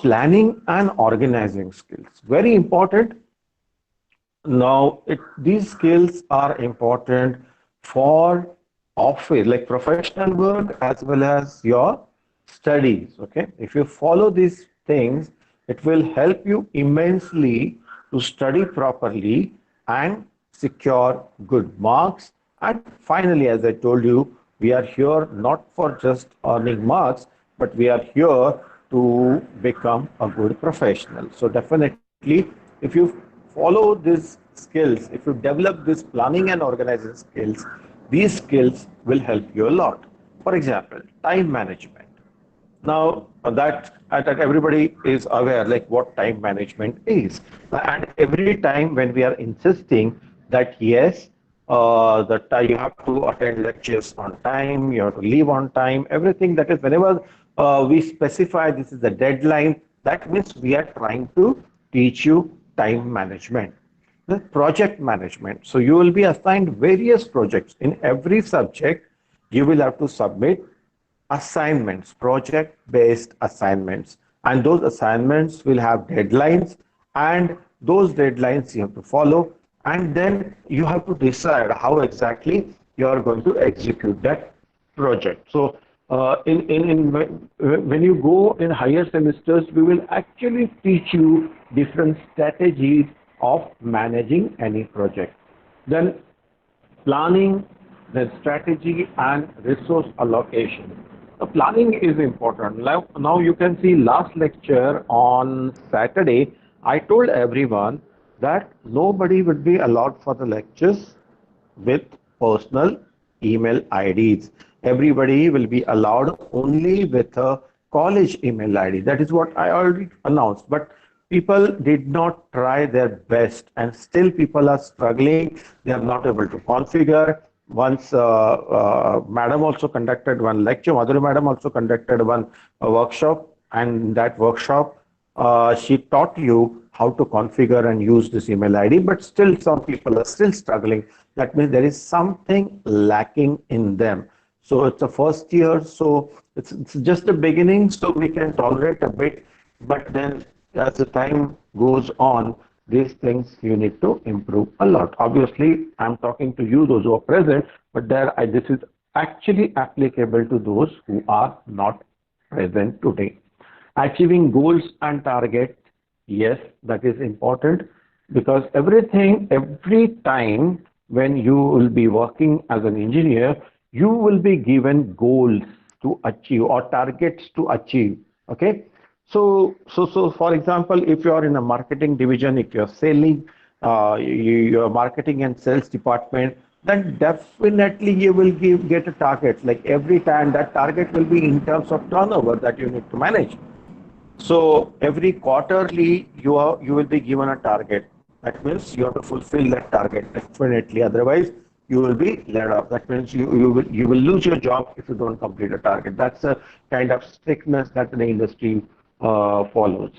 planning and organizing skills. Very important. Now, these skills are important for office, like professional work as well as your studies. Okay, if you follow these things, it will help you immensely to study properly and secure good marks. And finally, as I told you, we are here not for just earning marks, but we are here to become a good professional. So definitely, if you follow these skills, if you develop these planning and organizing skills, these skills will help you a lot. For example, time management. Now that everybody is aware like what time management is, and every time when we are insisting that yes, that you have to attend lectures on time, you have to leave on time, everything that is whenever we specify this is the deadline, that means we are trying to teach you time management. The project management. So you will be assigned various projects in every subject. You will have to submit assignments, project based assignments, and those assignments will have deadlines, and those deadlines you have to follow, and then you have to decide how exactly you are going to execute that project. So when you go in higher semesters, we will actually teach you different strategies of managing any project. Then planning, then strategy and resource allocation. The planning is important. Now you can see last lecture on Saturday, I told everyone that nobody would be allowed for the lectures with personal email IDs. Everybody will be allowed only with a college email ID. That is what I already announced. But people did not try their best, and still people are struggling. They are not able to configure. Once madam also conducted one lecture, Madhuri madam also conducted one workshop, and in that workshop she taught you how to configure and use this email ID, but still some people are still struggling. That means there is something lacking in them. So it's the first year, so it's just the beginning, so we can tolerate a bit, but then as the time goes on, these things you need to improve a lot. Obviously, I'm talking to you, those who are present, but this is actually applicable to those who are not present today. Achieving goals and targets, yes, that is important, because every time when you will be working as an engineer, you will be given goals to achieve or targets to achieve. Okay. So for example, if you are in a marketing division, if you're selling, your marketing and sales department, then definitely you will get a target. Like every time that target will be in terms of turnover that you need to manage. So every quarterly you will be given a target. That means you have to fulfill that target definitely. Otherwise, you will be laid off. That means you will lose your job if you don't complete a target. That's a kind of strictness that the industry follows.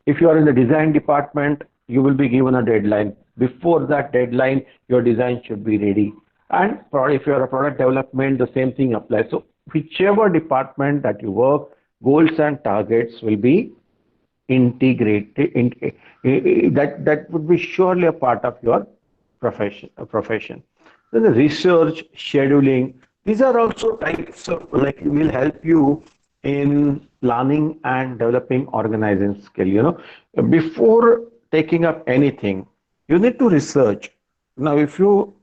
If you are in the design department, you will be given a deadline. Before that deadline, your design should be ready. And if you are a product development, the same thing applies. So whichever department that you work, goals and targets will be integrated. That would be surely a part of your profession. Then the research, scheduling, these are also types of like will help you in planning and developing organizing skill. Before taking up anything, you need to research. Now, if you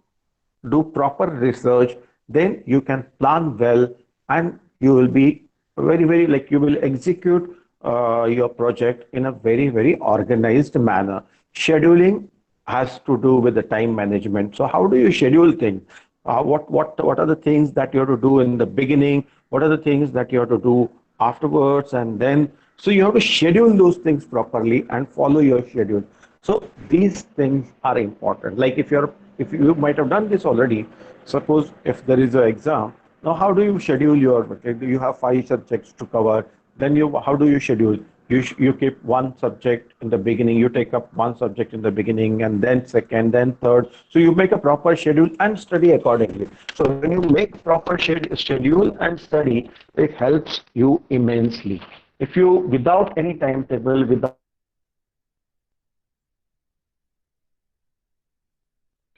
do proper research, then you can plan well, and you will be very like you will execute your project in a very organized manner. Scheduling has to do with the time management. So how do you schedule things? What are the things that you have to do in the beginning? What are the things that you have to do afterwards? And then, so you have to schedule those things properly and follow your schedule. So these things are important. Like if you might have done this already. Suppose if there is an exam, now how do you schedule your? You have 5 subjects to cover. Then how do you schedule? You keep one subject in the beginning. You take up one subject in the beginning, and then second, then third. So you make a proper schedule and study accordingly. So when you make proper schedule and study, it helps you immensely. If you, without any timetable, without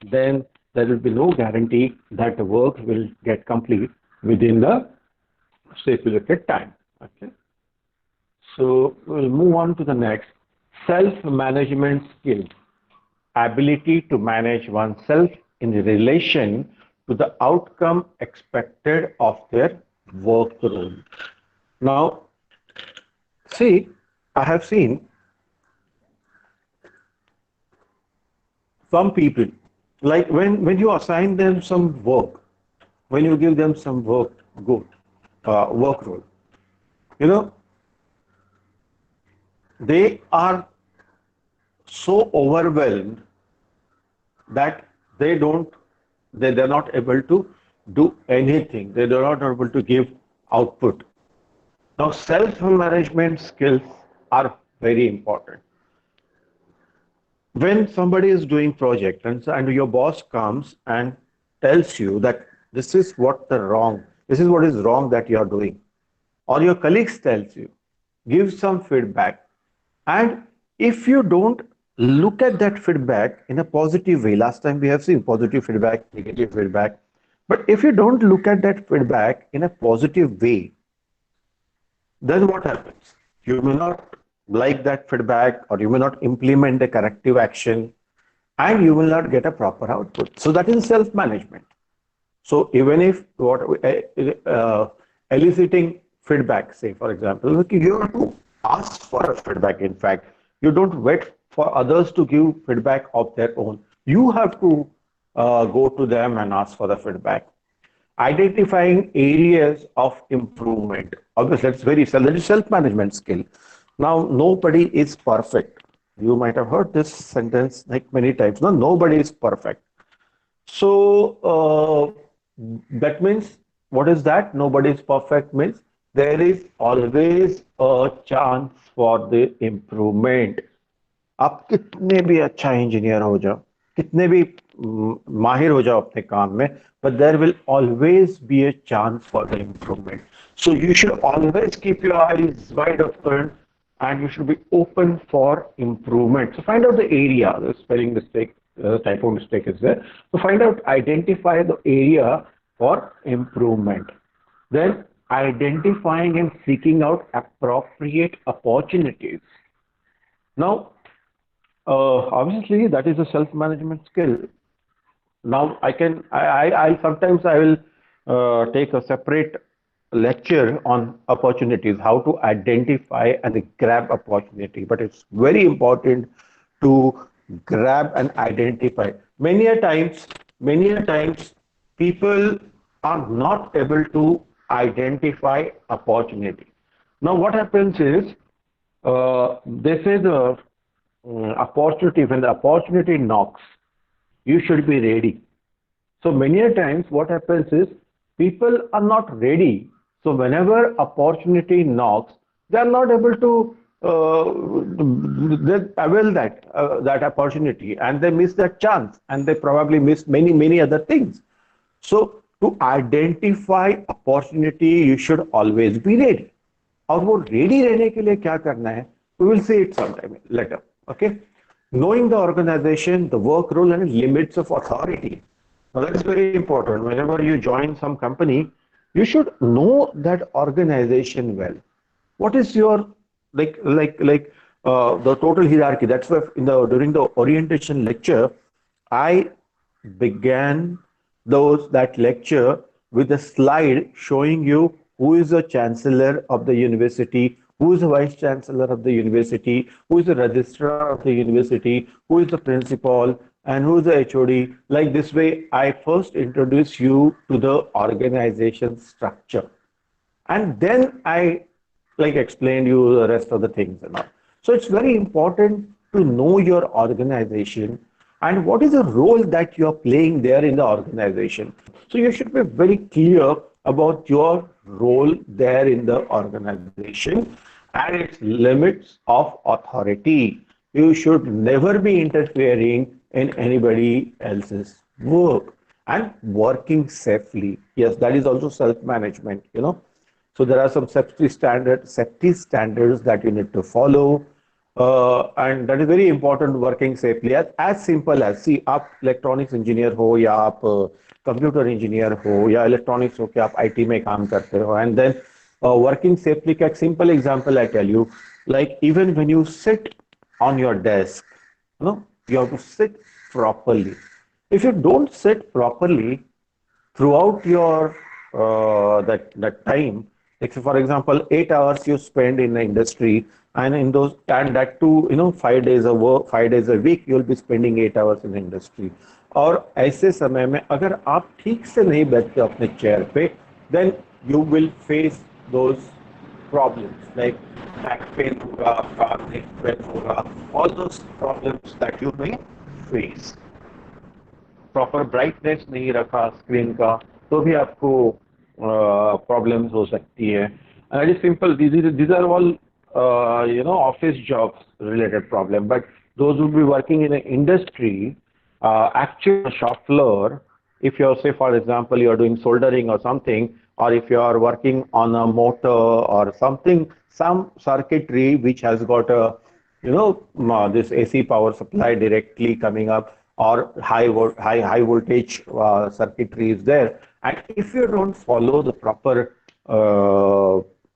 then there will be no guarantee that the work will get complete within the stipulated time. Okay. So we'll move on to the next. Self-management skill. Ability to manage oneself in relation to the outcome expected of their work role. Now, see, I have seen some people, like when you assign them some work, when you give them some work, good, work role, you know, they are so overwhelmed that they don't, they're not able to do anything. They're not able to give output. Now, self-management skills are very important. When somebody is doing project and your boss comes and tells you that this is what is wrong that you are doing, or your colleagues tells you, give some feedback, and if you don't look at that feedback in a positive way, last time we have seen positive feedback, negative feedback, but if you don't look at that feedback in a positive way, then what happens? You may not like that feedback, or you may not implement the corrective action, and you will not get a proper output. So that is self-management. So even if what eliciting feedback, say for example, okay, you have to ask for a feedback. In fact, you don't wait for others to give feedback of their own. You have to go to them and ask for the feedback. Identifying areas of improvement. Obviously, that is self-management skill. Now, nobody is perfect. You might have heard this sentence like many times. No, nobody is perfect. So that means, what is that? Nobody is perfect means there is always a chance for the improvement. आप कितने भी अच्छा engineer हो जाओ, कितने भी माहिर हो जाओ अपने काम में, but there will always be a chance for the improvement. So you should always keep your eyes wide open and you should be open for improvement. So find out the area, the spelling mistake, typo mistake is there. So find out, identify the area for improvement. Then identifying and seeking out appropriate opportunities. Now, obviously, that is a self-management skill. Now, I sometimes I will take a separate lecture on opportunities, how to identify and grab opportunity. But it's very important to grab and identify. Many a times, people are not able to identify opportunity. Now, what happens is, they say the opportunity, when the opportunity knocks, you should be ready. So many a times what happens is people are not ready. So whenever opportunity knocks, they are not able to they avail that opportunity, and they miss that chance, and they probably miss many other things. So to identify opportunity, you should always be ready. और वो ready रहने के लिए क्या करना है? We will see it sometime later. Okay. Knowing the organization, the work role, and limits of authority. Now that is very important. Whenever you join some company, you should know that organization well. What is your the total hierarchy? That's why during the orientation lecture, I began that lecture with a slide showing you who is the chancellor of the university, who is the vice chancellor of the university, who is the registrar of the university, who is the principal, and who is the HOD. Like this way, I first introduce you to the organization structure, and then I explained you the rest of the things and all. So it's very important to know your organization and what is the role that you're playing there in the organization. So you should be very clear about your role there in the organization and its limits of authority. You should never be interfering in anybody else's work and working safely. Yes, that is also self-management, So there are some safety standards that you need to follow. And that is very important working safely. As simple as, see, आप electronics engineer हो या आप computer engineer हो या electronics हो कि आप IT में काम करते हो, and then working safely का एक simple example I tell you, like even when you sit on your desk, you have to sit properly. If you don't sit properly, throughout your that time, like say for example, 8 hours you spend in the industry, and in those, and that too, 5 days a work, 5 days a week, you'll be spending 8 hours in the industry. और ऐसे समय में अगर आप ठीक से नहीं बैठते अपने चेयर पे, then you will face those problems like back pain होगा, neck pain होगा, all those problems that you may face. Proper brightness नहीं रखा स्क्रीन का तो भी आपको प्रॉब्लम्स हो सकती है. And it is simple, these are all office jobs related problem, but those who be working in an industry, actual shop floor, if you're, say for example, you're doing soldering or something, or if you are working on a motor or something, some circuitry which has got a this AC power supply directly coming up, or high voltage circuitry is there, and if you don't follow the proper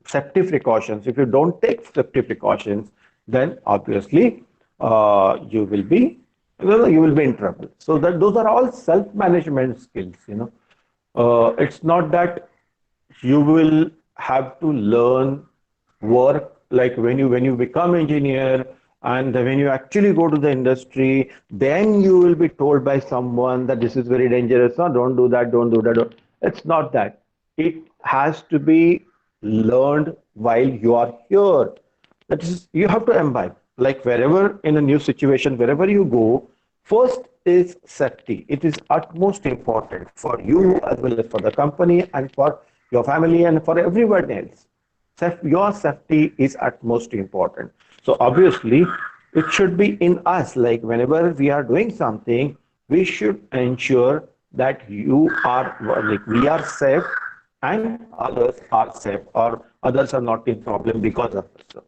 safety precautions, if you don't take safety precautions, then obviously you will be in trouble. So that those are all self-management skills. It's not that you will have to learn work like when you become engineer, and when you actually go to the industry, then you will be told by someone that this is very dangerous. No, don't do that, don't do that. It's not that. It has to be learned while you are here. That is, you have to imbibe. Like wherever in a new situation, wherever you go, first is safety. It is utmost important for you as well as for the company and for your family and for everyone else. Your safety is utmost important. So obviously, it should be in us. Like whenever we are doing something, we should ensure that we are safe and others are safe, or others are not in problem because of us.